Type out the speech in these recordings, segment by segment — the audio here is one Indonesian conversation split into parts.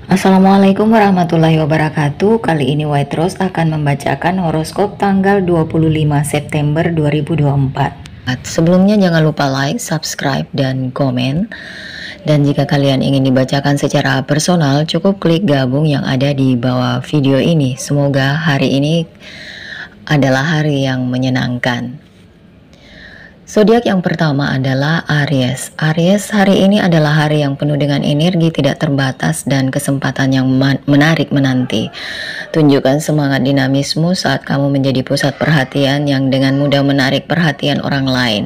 Assalamualaikum warahmatullahi wabarakatuh. Kali ini White Rose akan membacakan horoskop tanggal 25 September 2024. Sebelumnya jangan lupa like, subscribe, dan komen. Dan jika kalian ingin dibacakan secara personal, cukup klik gabung yang ada di bawah video ini. Semoga hari ini adalah hari yang menyenangkan. Zodiak yang pertama adalah Aries. Aries, hari ini adalah hari yang penuh dengan energi tidak terbatas dan kesempatan yang menarik menanti. Tunjukkan semangat dinamismu saat kamu menjadi pusat perhatian yang dengan mudah menarik perhatian orang lain.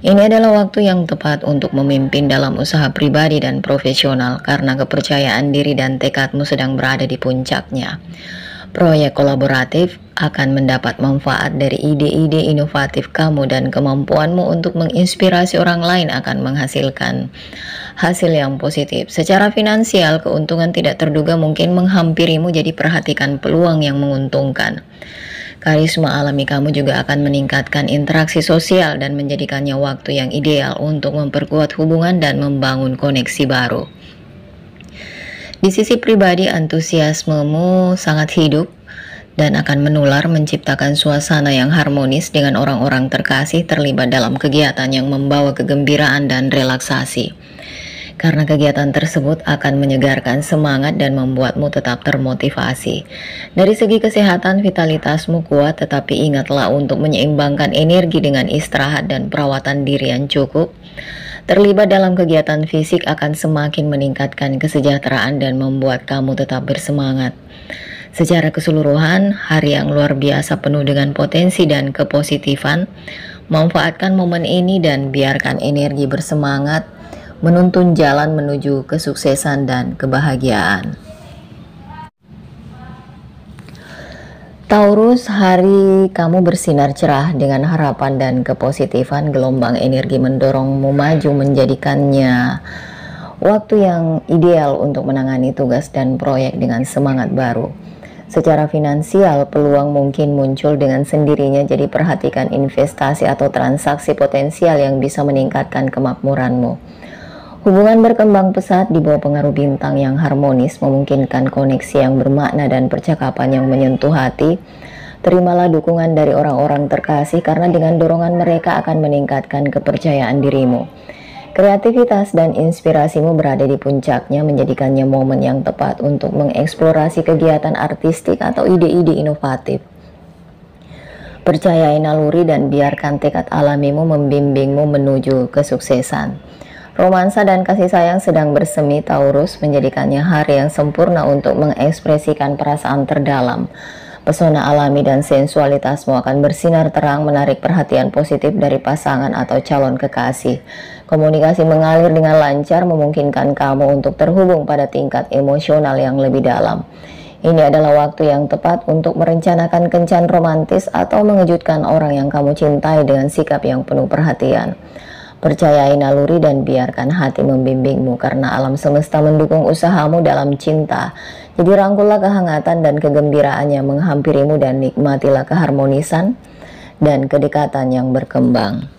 Ini adalah waktu yang tepat untuk memimpin dalam usaha pribadi dan profesional karena kepercayaan diri dan tekadmu sedang berada di puncaknya. Proyek kolaboratif akan mendapat manfaat dari ide-ide inovatif kamu dan kemampuanmu untuk menginspirasi orang lain akan menghasilkan hasil yang positif. Secara finansial, keuntungan tidak terduga mungkin menghampirimu, jadi perhatikan peluang yang menguntungkan. Karisma alami kamu juga akan meningkatkan interaksi sosial dan menjadikannya waktu yang ideal untuk memperkuat hubungan dan membangun koneksi baru. Di sisi pribadi, antusiasmemu sangat hidup dan akan menular menciptakan suasana yang harmonis dengan orang-orang terkasih terlibat dalam kegiatan yang membawa kegembiraan dan relaksasi. Karena kegiatan tersebut akan menyegarkan semangat dan membuatmu tetap termotivasi. Dari segi kesehatan, vitalitasmu kuat, tetapi ingatlah untuk menyeimbangkan energi dengan istirahat dan perawatan diri yang cukup. Terlibat dalam kegiatan fisik akan semakin meningkatkan kesejahteraan dan membuat kamu tetap bersemangat. Secara keseluruhan, hari yang luar biasa penuh dengan potensi dan kepositifan. Manfaatkan momen ini dan biarkan energi bersemangat menuntun jalan menuju kesuksesan dan kebahagiaan. Taurus, hari kamu bersinar cerah dengan harapan dan kepositifan. Gelombang energi mendorongmu maju, menjadikannya waktu yang ideal untuk menangani tugas dan proyek dengan semangat baru. Secara finansial, peluang mungkin muncul dengan sendirinya, jadi perhatikan investasi atau transaksi potensial yang bisa meningkatkan kemakmuranmu. Hubungan berkembang pesat di bawah pengaruh bintang yang harmonis, memungkinkan koneksi yang bermakna dan percakapan yang menyentuh hati. Terimalah dukungan dari orang-orang terkasih karena dengan dorongan mereka akan meningkatkan kepercayaan dirimu. Kreativitas dan inspirasimu berada di puncaknya, menjadikannya momen yang tepat untuk mengeksplorasi kegiatan artistik atau ide-ide inovatif. Percayai naluri dan biarkan tekad alamimu membimbingmu menuju kesuksesan. Romansa dan kasih sayang sedang bersemi Taurus, menjadikannya hari yang sempurna untuk mengekspresikan perasaan terdalam. Pesona alami dan sensualitasmu akan bersinar terang, menarik perhatian positif dari pasangan atau calon kekasih. Komunikasi mengalir dengan lancar, memungkinkan kamu untuk terhubung pada tingkat emosional yang lebih dalam. Ini adalah waktu yang tepat untuk merencanakan kencan romantis atau mengejutkan orang yang kamu cintai dengan sikap yang penuh perhatian. Percayai naluri dan biarkan hati membimbingmu karena alam semesta mendukung usahamu dalam cinta. Jadi rangkullah kehangatan dan kegembiraan yang menghampirimu dan nikmatilah keharmonisan dan kedekatan yang berkembang.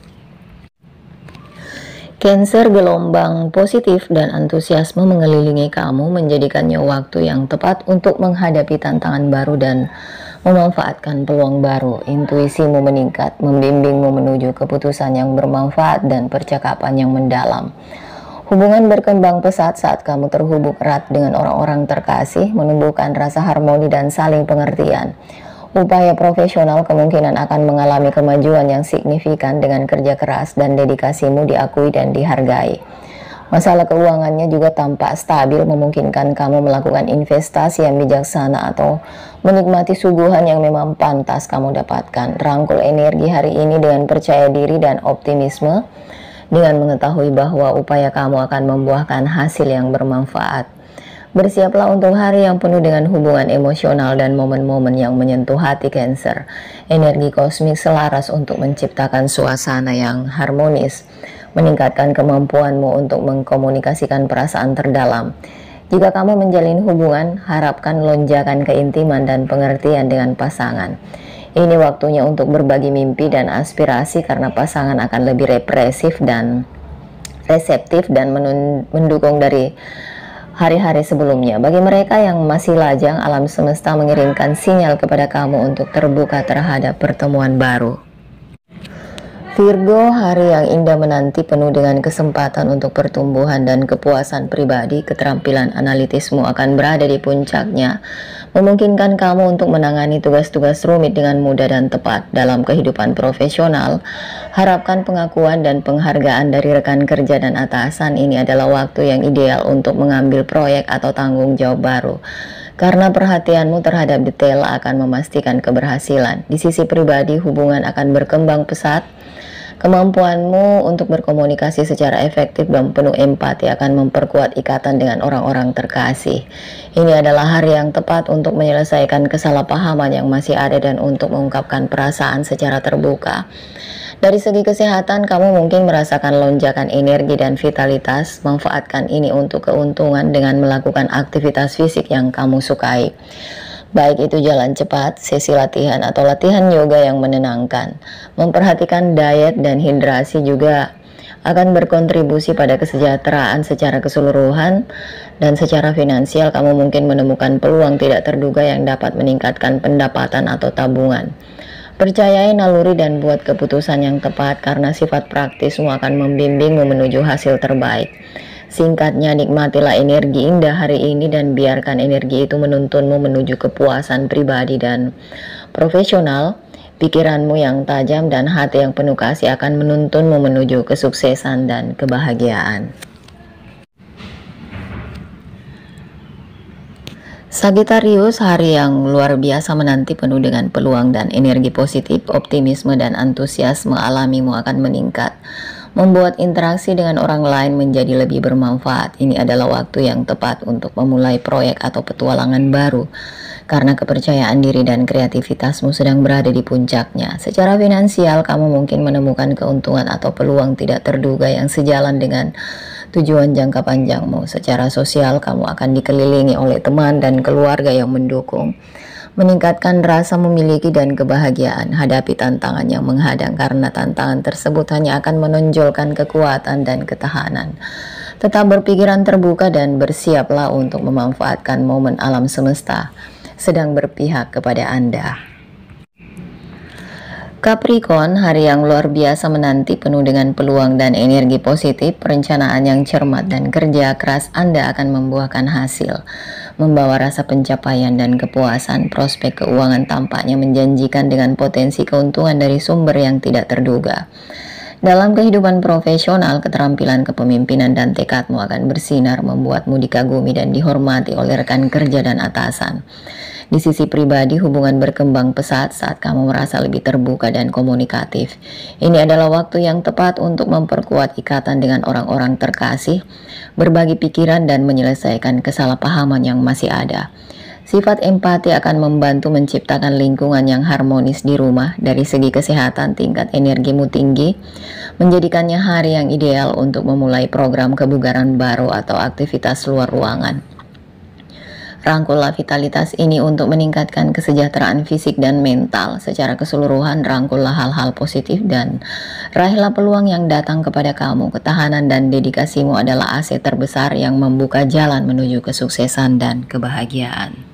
Cancer, gelombang positif dan antusiasme mengelilingi kamu, menjadikannya waktu yang tepat untuk menghadapi tantangan baru dan memanfaatkan peluang baru. Intuisimu meningkat, membimbingmu menuju keputusan yang bermanfaat dan percakapan yang mendalam. Hubungan berkembang pesat saat kamu terhubung erat dengan orang-orang terkasih, menumbuhkan rasa harmoni dan saling pengertian. Upaya profesional kemungkinan akan mengalami kemajuan yang signifikan dengan kerja keras dan dedikasimu diakui dan dihargai. Masalah keuangannya juga tampak stabil, memungkinkan kamu melakukan investasi yang bijaksana atau menikmati suguhan yang memang pantas kamu dapatkan. Rangkul energi hari ini dengan percaya diri dan optimisme, dengan mengetahui bahwa upaya kamu akan membuahkan hasil yang bermanfaat. Bersiaplah untuk hari yang penuh dengan hubungan emosional dan momen-momen yang menyentuh hati Cancer. Energi kosmik selaras untuk menciptakan suasana yang harmonis, meningkatkan kemampuanmu untuk mengkomunikasikan perasaan terdalam. Jika kamu menjalin hubungan, harapkan lonjakan keintiman dan pengertian dengan pasangan. Ini waktunya untuk berbagi mimpi dan aspirasi karena pasangan akan lebih reseptif dan mendukung dari hari-hari sebelumnya. Bagi mereka yang masih lajang, alam semesta mengirimkan sinyal kepada kamu untuk terbuka terhadap pertemuan baru. Virgo, hari yang indah menanti penuh dengan kesempatan untuk pertumbuhan dan kepuasan pribadi. Keterampilan analitismu akan berada di puncaknya, memungkinkan kamu untuk menangani tugas-tugas rumit dengan mudah dan tepat. Dalam kehidupan profesional, harapkan pengakuan dan penghargaan dari rekan kerja dan atasan. Ini adalah waktu yang ideal untuk mengambil proyek atau tanggung jawab baru, karena perhatianmu terhadap detail akan memastikan keberhasilan. Di sisi pribadi, hubungan akan berkembang pesat. Kemampuanmu untuk berkomunikasi secara efektif dan penuh empati akan memperkuat ikatan dengan orang-orang terkasih. Ini adalah hari yang tepat untuk menyelesaikan kesalahpahaman yang masih ada dan untuk mengungkapkan perasaan secara terbuka. Dari segi kesehatan, kamu mungkin merasakan lonjakan energi dan vitalitas. Manfaatkan ini untuk keuntungan dengan melakukan aktivitas fisik yang kamu sukai, baik itu jalan cepat, sesi latihan, atau latihan yoga yang menenangkan. Memperhatikan diet dan hidrasi juga akan berkontribusi pada kesejahteraan secara keseluruhan. Dan secara finansial, kamu mungkin menemukan peluang tidak terduga yang dapat meningkatkan pendapatan atau tabungan. Percayai naluri dan buat keputusan yang tepat, karena sifat praktismu akan membimbingmu menuju hasil terbaik. Singkatnya, nikmatilah energi indah hari ini dan biarkan energi itu menuntunmu menuju kepuasan pribadi dan profesional. Pikiranmu yang tajam dan hati yang penuh kasih akan menuntunmu menuju kesuksesan dan kebahagiaan. Sagittarius, hari yang luar biasa menanti penuh dengan peluang dan energi positif. Optimisme dan antusiasme alamimu akan meningkat, membuat interaksi dengan orang lain menjadi lebih bermanfaat. Ini adalah waktu yang tepat untuk memulai proyek atau petualangan baru, karena kepercayaan diri dan kreativitasmu sedang berada di puncaknya. Secara finansial, kamu mungkin menemukan keuntungan atau peluang tidak terduga yang sejalan dengan tujuan jangka panjangmu. Secara sosial, kamu akan dikelilingi oleh teman dan keluarga yang mendukung, meningkatkan rasa memiliki dan kebahagiaan. Hadapi tantangan yang menghadang, karena tantangan tersebut hanya akan menonjolkan kekuatan dan ketahanan. Tetap berpikiran terbuka dan bersiaplah untuk memanfaatkan momen alam semesta sedang berpihak kepada Anda. Capricorn, hari yang luar biasa menanti penuh dengan peluang dan energi positif. Perencanaan yang cermat dan kerja keras Anda akan membuahkan hasil, membawa rasa pencapaian dan kepuasan. Prospek keuangan tampaknya menjanjikan dengan potensi keuntungan dari sumber yang tidak terduga. Dalam kehidupan profesional, keterampilan kepemimpinan dan tekadmu akan bersinar, membuatmu dikagumi dan dihormati oleh rekan kerja dan atasan. Di sisi pribadi, hubungan berkembang pesat saat kamu merasa lebih terbuka dan komunikatif. Ini adalah waktu yang tepat untuk memperkuat ikatan dengan orang-orang terkasih, berbagi pikiran dan menyelesaikan kesalahpahaman yang masih ada. Sifat empati akan membantu menciptakan lingkungan yang harmonis di rumah. Dari segi kesehatan, tingkat energimu tinggi, menjadikannya hari yang ideal untuk memulai program kebugaran baru atau aktivitas luar ruangan. Rangkullah vitalitas ini untuk meningkatkan kesejahteraan fisik dan mental. Secara keseluruhan, rangkullah hal-hal positif dan raihlah peluang yang datang kepada kamu. Ketahanan dan dedikasimu adalah aset terbesar yang membuka jalan menuju kesuksesan dan kebahagiaan.